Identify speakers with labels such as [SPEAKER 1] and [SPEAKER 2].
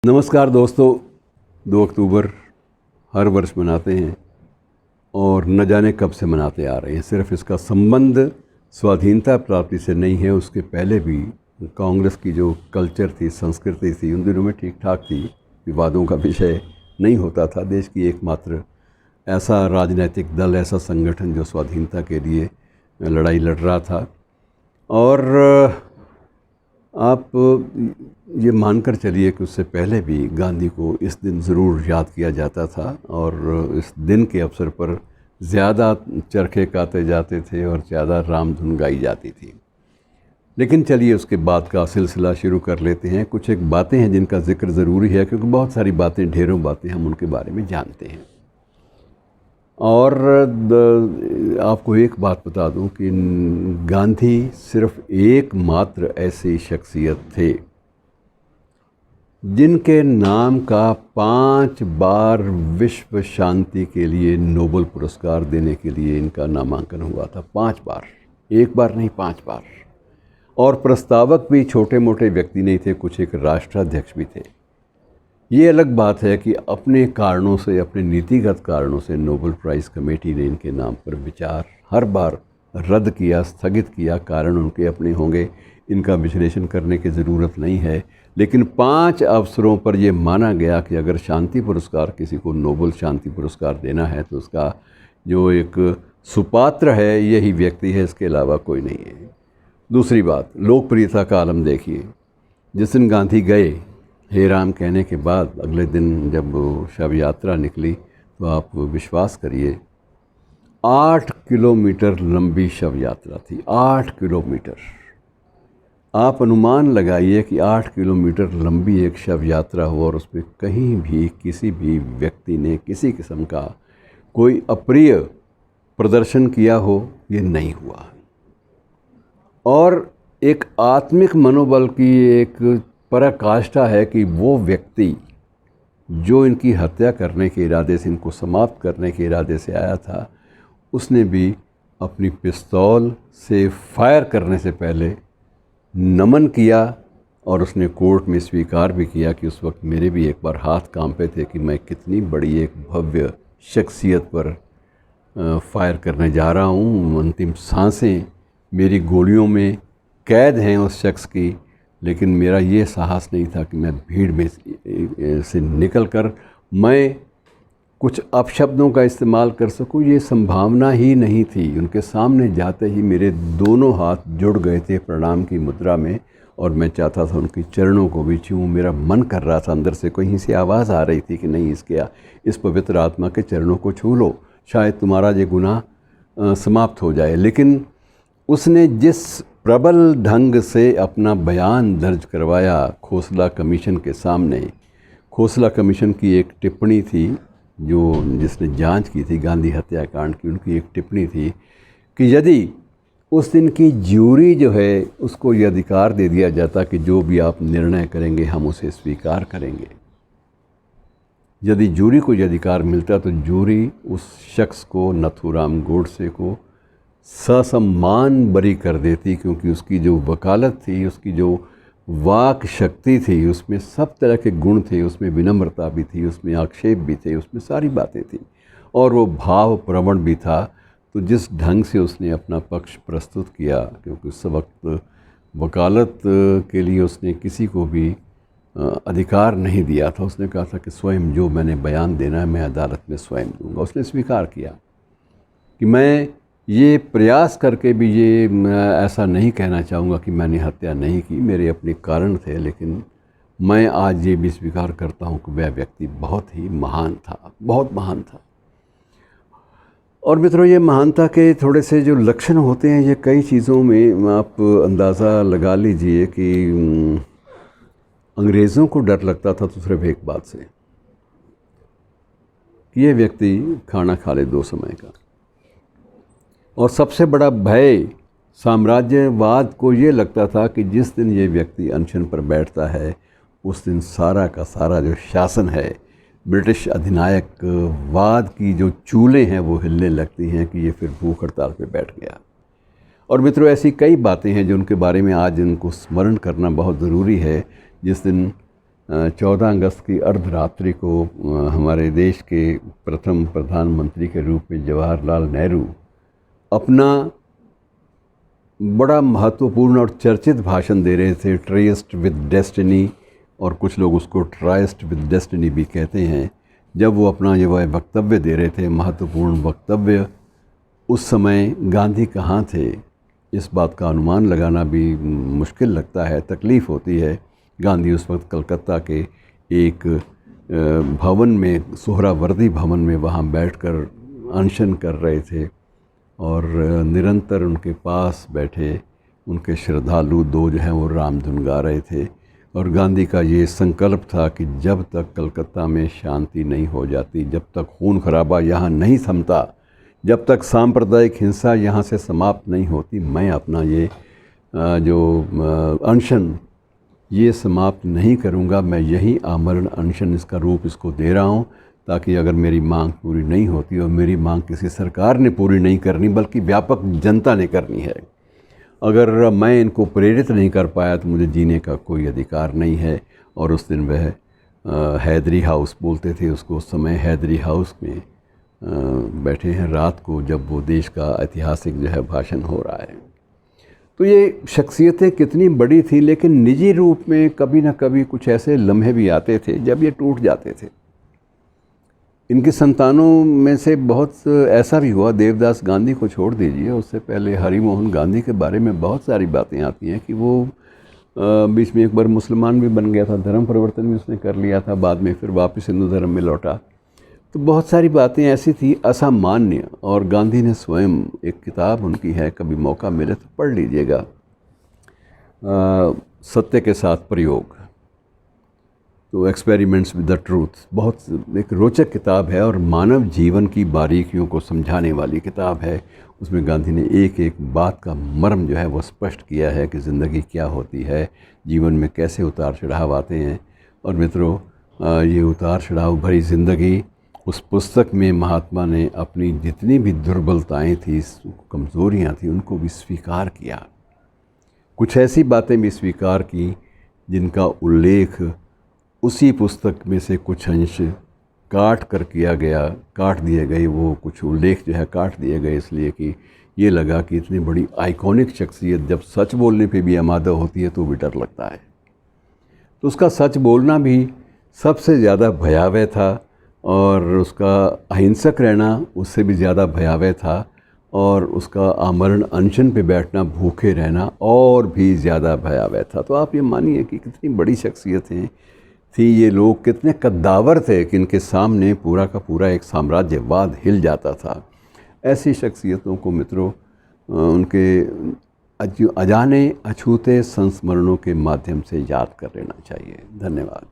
[SPEAKER 1] नमस्कार दोस्तों। 2 अक्टूबर हर वर्ष मनाते हैं और न जाने कब से मनाते आ रहे हैं। सिर्फ इसका संबंध स्वाधीनता प्राप्ति से नहीं है, उसके पहले भी कांग्रेस की जो कल्चर थी, संस्कृति थी, उन दिनों में ठीक ठाक थी। विवादों का विषय नहीं होता था। देश की एकमात्र ऐसा राजनीतिक दल, ऐसा संगठन जो स्वाधीनता के लिए लड़ाई लड़ रहा था। और आप ये मानकर चलिए कि उससे पहले भी गांधी को इस दिन ज़रूर याद किया जाता था और इस दिन के अवसर पर ज़्यादा चरखे काते जाते थे और ज़्यादा राम धुन गाई जाती थी। लेकिन चलिए उसके बाद का सिलसिला शुरू कर लेते हैं। कुछ एक बातें हैं जिनका जिक्र ज़रूरी है, क्योंकि बहुत सारी बातें, ढेरों बातें हम उनके बारे में जानते हैं। और आपको एक बात बता दूं कि गांधी सिर्फ एकमात्र ऐसी शख्सियत थे जिनके नाम का 5 बार विश्व शांति के लिए नोबेल पुरस्कार देने के लिए इनका नामांकन हुआ था। 5 बार, एक बार नहीं, 5 बार। और प्रस्तावक भी छोटे मोटे व्यक्ति नहीं थे, कुछ एक राष्ट्राध्यक्ष भी थे। ये अलग बात है कि अपने कारणों से, अपने नीतिगत कारणों से नोबेल प्राइज़ कमेटी ने इनके नाम पर विचार हर बार रद्द किया, स्थगित किया। कारण उनके अपने होंगे, इनका विश्लेषण करने की ज़रूरत नहीं है। लेकिन 5 अवसरों पर यह माना गया कि अगर शांति पुरस्कार, किसी को नोबेल शांति पुरस्कार देना है तो उसका जो एक सुपात्र है यही व्यक्ति है, इसके अलावा कोई नहीं है। दूसरी बात, लोकप्रियता का आलम देखिए। जिस दिन गांधी गए हे राम कहने के बाद अगले दिन जब शव यात्रा निकली तो आप विश्वास करिए 8 किलोमीटर लंबी शव यात्रा थी। 8 किलोमीटर। आप अनुमान लगाइए कि 8 किलोमीटर लंबी एक शव यात्रा हो और उसमें कहीं भी किसी भी व्यक्ति ने किसी किस्म का कोई अप्रिय प्रदर्शन किया हो, ये नहीं हुआ। और एक आत्मिक मनोबल की एक पराकाष्ठा है कि वो व्यक्ति जो इनकी हत्या करने के इरादे से, इनको समाप्त करने के इरादे से आया था, उसने भी अपनी पिस्तौल से फायर करने से पहले नमन किया और उसने कोर्ट में स्वीकार भी किया कि उस वक्त मेरे भी एक बार हाथ कांपे थे कि मैं कितनी बड़ी एक भव्य शख्सियत पर फायर करने जा रहा हूँ। अंतिम सांसें मेरी गोलियों में कैद हैं उस शख्स की, लेकिन मेरा ये साहस नहीं था कि मैं भीड़ में से निकलकर मैं कुछ अपशब्दों का इस्तेमाल कर सकूं। ये संभावना ही नहीं थी। उनके सामने जाते ही मेरे दोनों हाथ जुड़ गए थे प्रणाम की मुद्रा में और मैं चाहता था उनके चरणों को भी छूऊं। मेरा मन कर रहा था, अंदर से कहीं से आवाज़ आ रही थी कि नहीं, इस पवित्र आत्मा के चरणों को छू लो, शायद तुम्हारा ये गुनाह समाप्त हो जाए। लेकिन उसने जिस प्रबल ढंग से अपना बयान दर्ज करवाया खोसला कमीशन के सामने, खोसला कमीशन की एक टिप्पणी थी जिसने जांच की थी गांधी हत्याकांड की, उनकी एक टिप्पणी थी कि यदि उस दिन की ज्यूरी जो है उसको ये अधिकार दे दिया जाता कि जो भी आप निर्णय करेंगे हम उसे स्वीकार करेंगे, यदि ज्यूरी को ये अधिकार मिलता तो ज्यूरी उस शख्स को, नथुराम गोडसे को, ससम्मान बरी कर देती, क्योंकि उसकी जो वकालत थी, उसकी जो वाक शक्ति थी, उसमें सब तरह के गुण थे, उसमें विनम्रता भी थी, उसमें आक्षेप भी थे, उसमें सारी बातें थी और वो भाव प्रवण भी था। तो जिस ढंग से उसने अपना पक्ष प्रस्तुत किया, क्योंकि उस वक्त वकालत के लिए उसने किसी को भी अधिकार नहीं दिया था। उसने कहा था कि स्वयं जो मैंने बयान देना है मैं अदालत में स्वयं दूंगा। उसने स्वीकार किया कि मैं ये प्रयास करके भी ये ऐसा नहीं कहना चाहूँगा कि मैंने हत्या नहीं की, मेरे अपने कारण थे, लेकिन मैं आज ये भी स्वीकार करता हूँ कि वह व्यक्ति बहुत ही महान था, बहुत महान था। और मित्रों, ये महानता के थोड़े से जो लक्षण होते हैं, ये कई चीज़ों में आप अंदाज़ा लगा लीजिए कि अंग्रेज़ों को डर लगता था तो सिर्फ एक बात से कि ये व्यक्ति खाना खा ले 2 समय का। और सबसे बड़ा भय साम्राज्यवाद को ये लगता था कि जिस दिन ये व्यक्ति अनशन पर बैठता है उस दिन सारा का सारा जो शासन है, ब्रिटिश अधिनायकवाद की जो चूलें हैं वो हिलने लगती हैं कि ये फिर भूख हड़ताल पे बैठ गया। और मित्रों, ऐसी कई बातें हैं जो उनके बारे में आज इनको स्मरण करना बहुत ज़रूरी है। जिस दिन 14 अगस्त की अर्धरात्रि को हमारे देश के प्रथम प्रधानमंत्री के रूप में जवाहरलाल नेहरू अपना बड़ा महत्वपूर्ण और चर्चित भाषण दे रहे थे, ट्रेस्ड विद डेस्टिनी, और कुछ लोग उसको ट्राइस्ट विद डेस्टिनी भी कहते हैं। जब वो अपना ये वक्तव्य दे रहे थे, महत्वपूर्ण वक्तव्य, उस समय गांधी कहाँ थे, इस बात का अनुमान लगाना भी मुश्किल लगता है, तकलीफ़ होती है। गांधी उस वक्त कलकत्ता के एक भवन में, सोहरावर्दी भवन में, वहाँ बैठकर अनशन कर रहे थे और निरंतर उनके पास बैठे उनके श्रद्धालु दो जो हैं वो रामधुन गा रहे थे। और गांधी का ये संकल्प था कि जब तक कलकत्ता में शांति नहीं हो जाती, जब तक खून खराबा यहाँ नहीं थमता, जब तक सांप्रदायिक हिंसा यहाँ से समाप्त नहीं होती, मैं अपना ये जो अनशन ये समाप्त नहीं करूँगा। मैं यही आमरण अनशन इसका रूप इसको दे रहा हूँ, ताकि अगर मेरी मांग पूरी नहीं होती, और मेरी मांग किसी सरकार ने पूरी नहीं करनी बल्कि व्यापक जनता ने करनी है, अगर मैं इनको प्रेरित नहीं कर पाया तो मुझे जीने का कोई अधिकार नहीं है। और उस दिन वह हैदरी हाउस बोलते थे उसको, उस समय हैदरी हाउस में बैठे हैं रात को, जब वो देश का ऐतिहासिक जो है भाषण हो रहा है। तो ये शख्सियतें कितनी बड़ी थी, लेकिन निजी रूप में कभी ना कभी कुछ ऐसे लम्हे भी आते थे जब ये टूट जाते थे। इनके संतानों में से बहुत ऐसा भी हुआ, देवदास गांधी को छोड़ दीजिए, उससे पहले हरि मोहन गांधी के बारे में बहुत सारी बातें आती हैं कि वो बीच में एक बार मुसलमान भी बन गया था, धर्म परिवर्तन भी उसने कर लिया था, बाद में फिर वापस हिंदू धर्म में लौटा। तो बहुत सारी बातें ऐसी थी असामान्य, और गांधी ने स्वयं, एक किताब उनकी है, कभी मौका मिले तो पढ़ लीजिएगा, सत्य के साथ प्रयोग, तो एक्सपेरिमेंट्स विद द ट्रूथ, बहुत एक रोचक किताब है और मानव जीवन की बारीकियों को समझाने वाली किताब है। उसमें गांधी ने एक एक बात का मर्म जो है वो स्पष्ट किया है कि ज़िंदगी क्या होती है, जीवन में कैसे उतार चढ़ाव आते हैं। और मित्रों, ये उतार चढ़ाव भरी ज़िंदगी, उस पुस्तक में महात्मा ने अपनी जितनी भी दुर्बलताएं थी, कमज़ोरियां थी, उनको भी स्वीकार किया। कुछ ऐसी बातें भी स्वीकार की जिनका उल्लेख उसी पुस्तक में से कुछ अंश काट कर किया गया, काट दिए गए, वो कुछ उल्लेख जो है काट दिए गए, इसलिए कि ये लगा कि इतनी बड़ी आइकॉनिक शख्सियत जब सच बोलने पे भी आमादा होती है तो भी डर लगता है। तो उसका सच बोलना भी सबसे ज़्यादा भयावह था, और उसका अहिंसक रहना उससे भी ज़्यादा भयावह था, और उसका आमरण अनशन पे बैठना, भूखे रहना और भी ज़्यादा भयावह था। तो आप ये मानिए कि कितनी बड़ी शख्सियतें थी, ये लोग कितने कद्दावर थे कि इनके सामने पूरा का पूरा एक साम्राज्यवाद हिल जाता था। ऐसी शख्सियतों को मित्रों उनके अजाने अछूते संस्मरणों के माध्यम से याद कर लेना चाहिए। धन्यवाद।